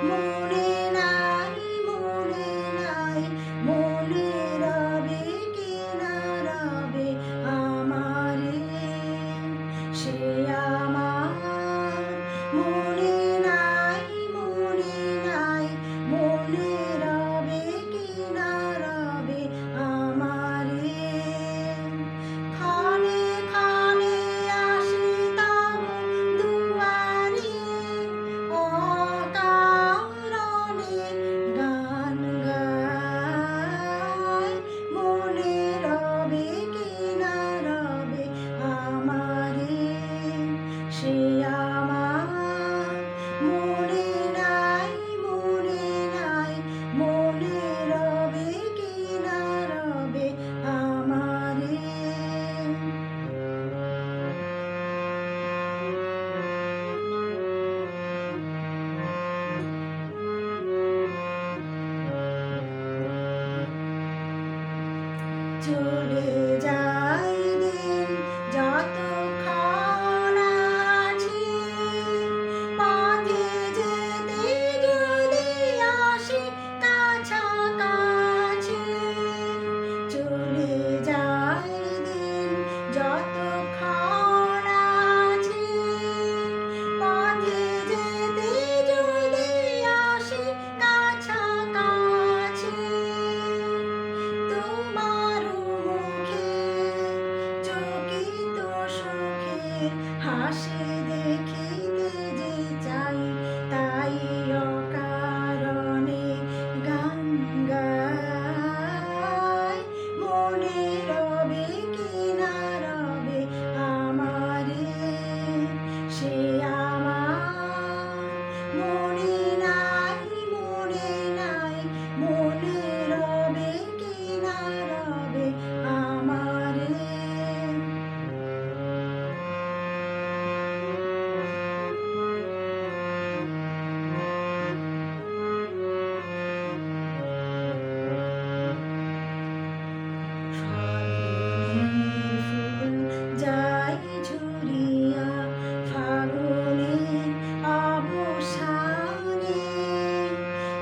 মনে নাই, মনে নাই, মনে রবে কি না রবে আমারে, সে আমার মনে নাই, মনে নাই, মনে রবে কি না রবে আমারে। ক্ষণে ক্ষণে আসি তব দুয়ারে, অকারণে গান গাই, মনে রবে কি না রবে আমারে, সে আমার মনে নাই, মনে নাই, মনে রবে কি না রবে আমারে। চলে যায় দিন যতক্ষণ আছি, পথে যেতে যদি আসি কাছাকাছি। চলে যায় দিন যতক্ষণ আছি, পথে যেতে যদি আসি কাছাকাছি। তোমার মুখে চকিত সুখের হাসি দেখিতে যে চাই, তাই অকারণে গান গাই, মনে রবে কি না রবে আমারে, সে আমার মনে নাই, মনে নাই, মনে রবে কি না রবে আমারে। ফাগুনের ফুল যায় ঝুরিয়া, ফাগুনের অবসানে,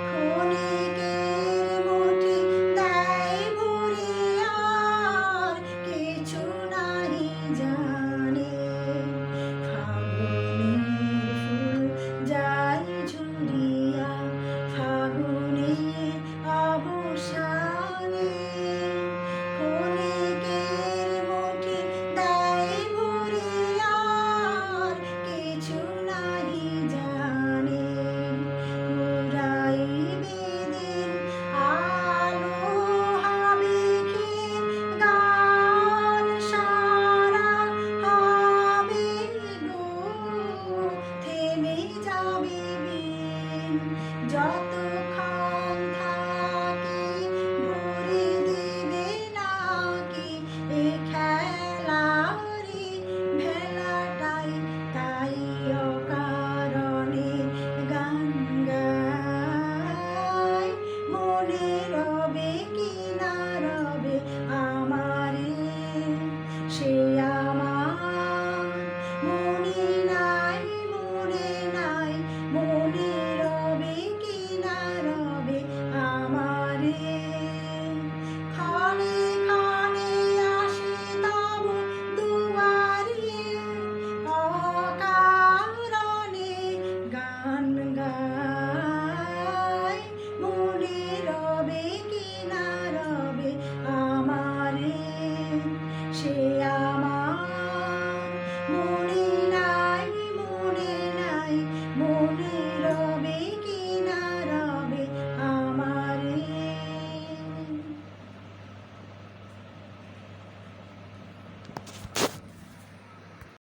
ক্ষণিকের মুঠি দেয় ভরিয়া, আর কিছু নাহি জানে। ফাগুনের ফুল যায় ঝুরিয়া, ফাগুনের অবসানে, ক্ষণিকের মুঠি দেয় ভরিয়া, আর কিছু নাহি জানে। ফুরাইবে দিন আলো হবে ক্ষীণ, গান সারা হবে গো, থেমে যাবে বিন যত